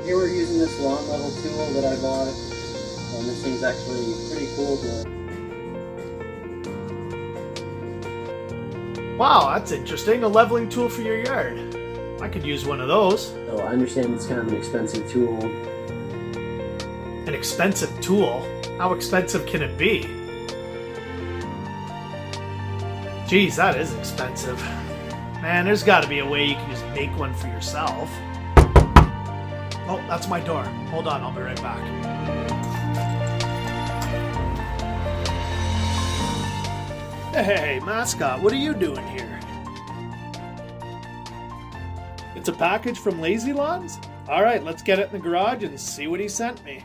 here we're using this lawn level tool that I bought, and this thing's actually pretty cool to... Wow, that's interesting. A leveling tool for your yard. I could use one of those. So I understand it's kind of an expensive tool. An expensive tool? How expensive can it be? Geez, that is expensive. Man, there's got to be a way you can just make one for yourself. Oh, that's my door. Hold on, I'll be right back. Hey, mascot, what are you doing here? It's a package from Lazy Lawns? Alright, let's get it in the garage and see what he sent me.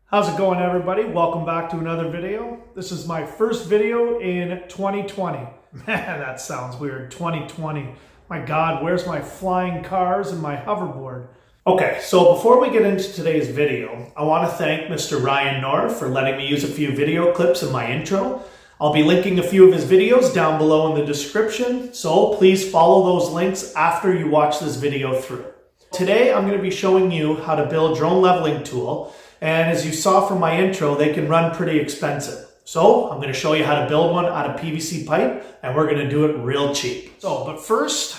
How's it going, everybody? Welcome back to another video. This is my first video in 2020. Man, that sounds weird. 2020. My God, where's my flying cars and my hoverboard? Okay, so before we get into today's video, I want to thank Mr. Ryan Knorr for letting me use a few video clips in my intro. I'll be linking a few of his videos down below in the description, so please follow those links after you watch this video through. Today, I'm going to be showing you how to build your own leveling tool. And as you saw from my intro, they can run pretty expensive. So I'm going to show you how to build one out of PVC pipe, and we're going to do it real cheap. So, but first,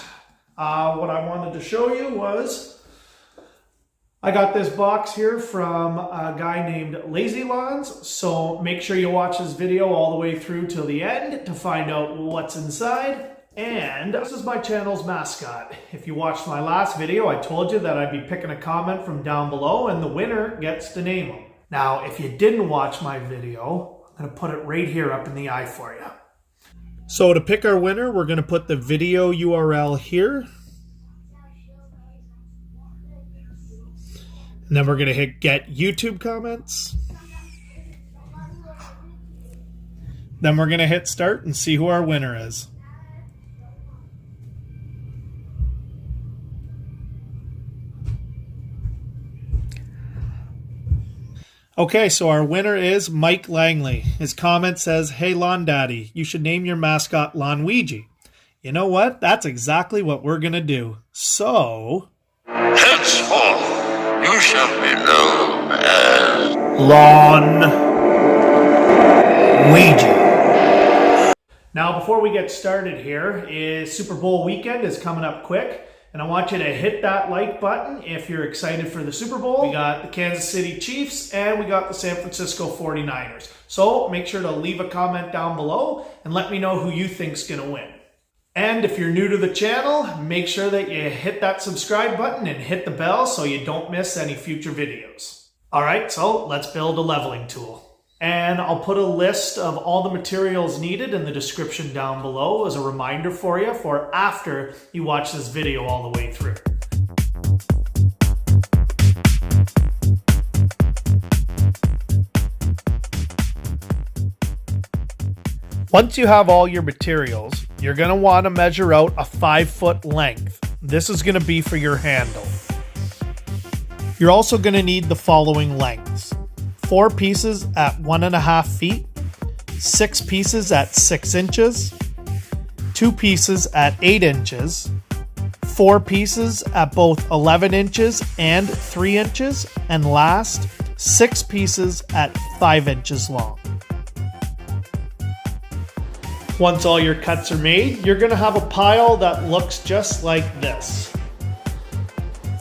what I wanted to show you was, I got this box here from a guy named Lazy Lawns. So make sure you watch this video all the way through till the end to find out what's inside. And this is my channel's mascot. If you watched my last video, I told you that I'd be picking a comment from down below and the winner gets to name them. Now, if you didn't watch my video, I'm gonna put it right here up in the eye for you. So to pick our winner, we're gonna put the video URL here. And then we're gonna hit get YouTube comments. Then we're gonna hit start and see who our winner is. Okay, so our winner is Mike Langley. His comment says, "Hey Lawn Daddy, you should name your mascot Lawnweegee." You know what? That's exactly what we're going to do. So... henceforth, you shall be known as... Lawnweegee. Now, before we get started here, Super Bowl weekend is coming up quick. And I want you to hit that like button if you're excited for the Super Bowl. We got the Kansas City Chiefs and we got the San Francisco 49ers. So make sure to leave a comment down below and let me know who you think's gonna win. And if you're new to the channel, make sure that you hit that subscribe button and hit the bell so you don't miss any future videos. All right, so let's build a leveling tool. And I'll put a list of all the materials needed in the description down below as a reminder for you for after you watch this video all the way through. Once you have all your materials, you're going to want to measure out a 5-foot length. This is going to be for your handle. You're also going to need the following lengths. 4 pieces at 1.5 feet, 6 pieces at 6 inches, 2 pieces at 8 inches, 4 pieces at both 11 inches and 3 inches, and last, 6 pieces at 5 inches long. Once all your cuts are made, you're going to have a pile that looks just like this.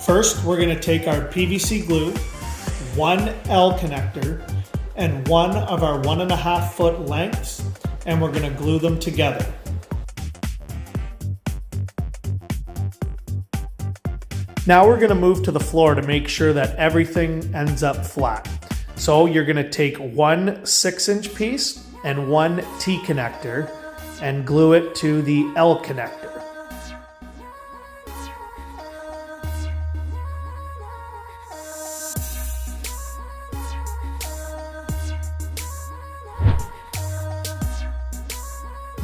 First, we're going to take our PVC glue, 1 L connector, and 1 of our 1.5 foot lengths, and we're going to glue them together. Now we're going to move to the floor to make sure that everything ends up flat. So you're going to take 1 6-inch piece and 1 T connector and glue it to the L connector.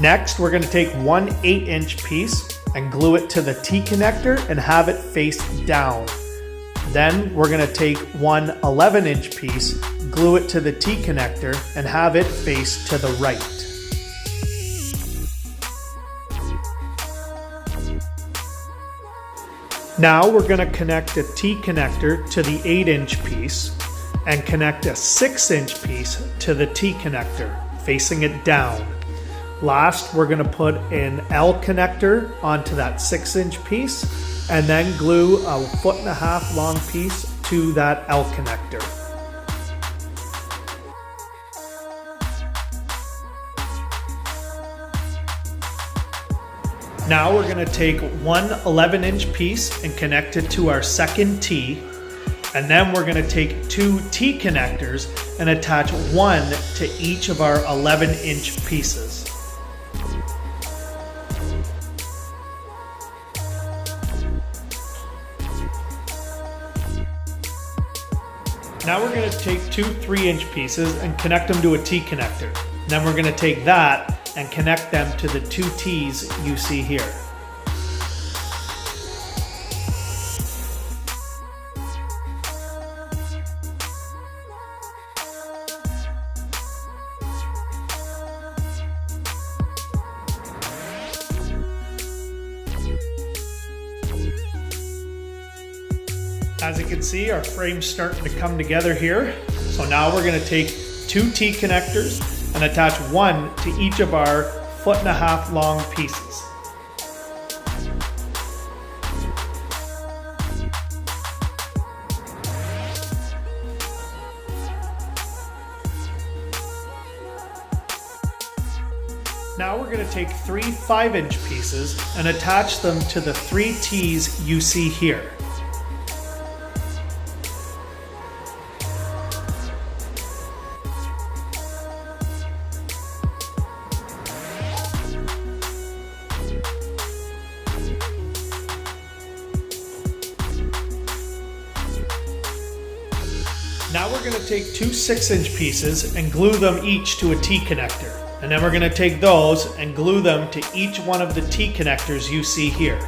Next, we're going to take 1 8-inch piece and glue it to the T connector and have it face down. Then we're going to take one 11-inch piece, glue it to the T-connector, and have it face to the right. Now we're going to connect a T-connector to the 8-inch piece and connect a 6-inch piece to the T-connector, facing it down. Last, we're going to put an L connector onto that 6-inch piece and then glue a 1.5 foot long piece to that L connector. Now we're going to take one 11-inch piece and connect it to our second T, and then we're going to take two T connectors and attach one to each of our 11-inch pieces. Now we're going to take two 3-inch pieces and connect them to a T connector. Then we're going to take that and connect them to the two T's you see here. As you can see, our frame's starting to come together here. So now we're going to take two T connectors and attach one to each of our 1.5 foot long pieces. Now we're going to take three 5-inch pieces and attach them to the three T's you see here. Now we're going to take two 6-inch pieces and glue them each to a T connector. And then we're going to take those and glue them to each one of the T connectors you see here.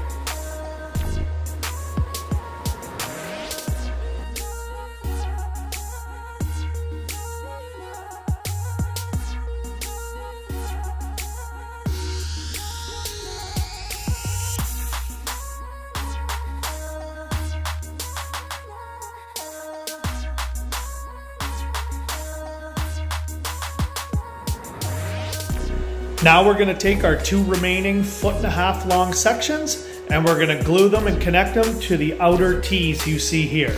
Now we're going to take our two remaining 1.5 foot long sections and we're going to glue them and connect them to the outer T's you see here.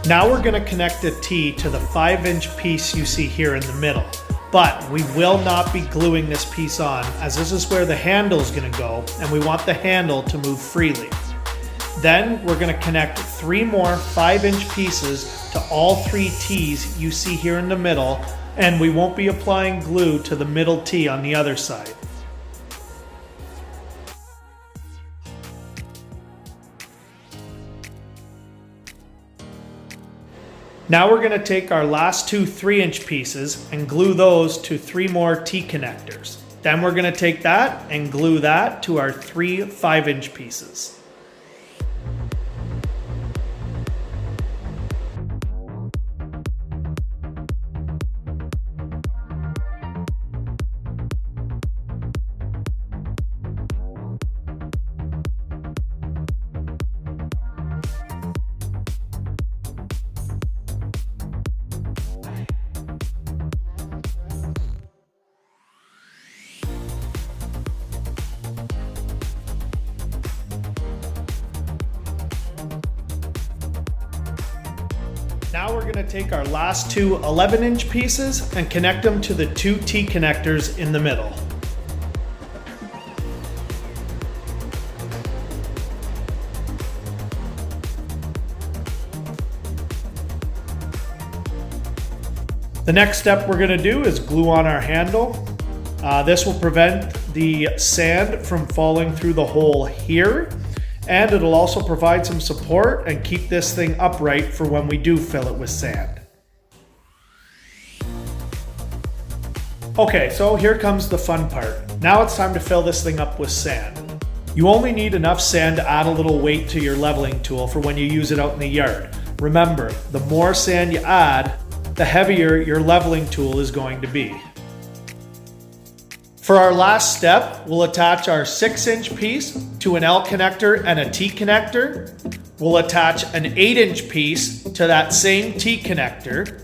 Now we're going to connect a T to the 5-inch piece you see here in the middle. But we will not be gluing this piece on, as this is where the handle is going to go and we want the handle to move freely. Then we're going to connect three more 5-inch pieces to all three T's you see here in the middle, and we won't be applying glue to the middle T on the other side. Now we're going to take our last two 3-inch pieces and glue those to three more T connectors. Then we're going to take that and glue that to our three 5-inch pieces. Now we're going to take our last two 11-inch pieces and connect them to the two T connectors in the middle. The next step we're going to do is glue on our handle. This will prevent the sand from falling through the hole here. And it'll also provide some support and keep this thing upright for when we do fill it with sand. Okay, so here comes the fun part. Now it's time to fill this thing up with sand. You only need enough sand to add a little weight to your leveling tool for when you use it out in the yard. Remember, the more sand you add, the heavier your leveling tool is going to be. For our last step, we'll attach our 6-inch piece to an L connector and a T connector. We'll attach an 8-inch piece to that same T connector.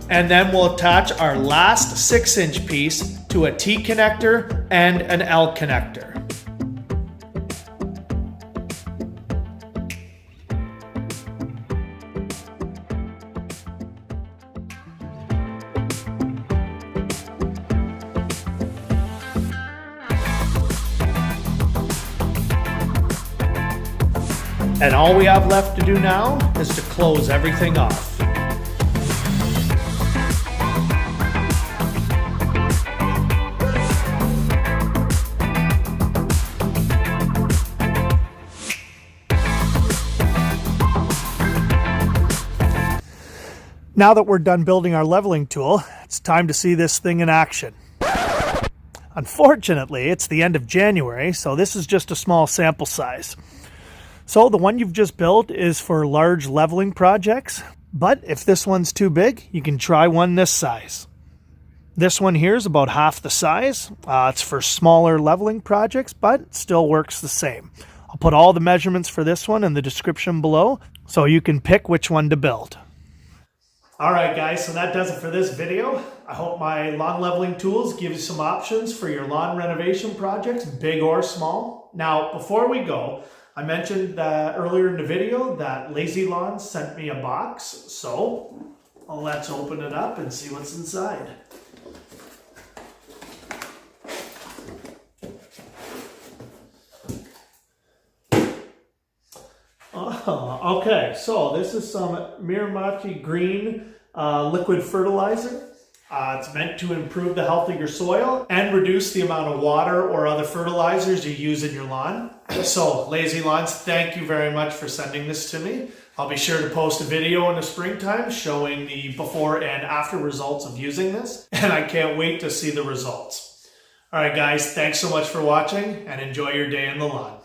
And then we'll attach our last 6-inch piece to a T connector and an L connector. And all we have left to do now is to close everything off. Now that we're done building our leveling tool, it's time to see this thing in action. Unfortunately, it's the end of January, so this is just a small sample size. So the one you've just built is for large leveling projects, but if this one's too big, you can try one this size. This one here is about half the size. It's for smaller leveling projects, but still works the same. I'll put all the measurements for this one in the description below, so you can pick which one to build. All right, guys, so that does it for this video. I hope my lawn leveling tools give you some options for your lawn renovation projects, big or small. Now, before we go, I mentioned earlier in the video that Lazy Lawn sent me a box, so let's open it up and see what's inside. Okay, so this is some Miramachi Green liquid fertilizer. It's meant to improve the health of your soil and reduce the amount of water or other fertilizers you use in your lawn. So, Lazy Lawns, thank you very much for sending this to me. I'll be sure to post a video in the springtime showing the before and after results of using this, and I can't wait to see the results. All right, guys, thanks so much for watching, and enjoy your day in the lawn.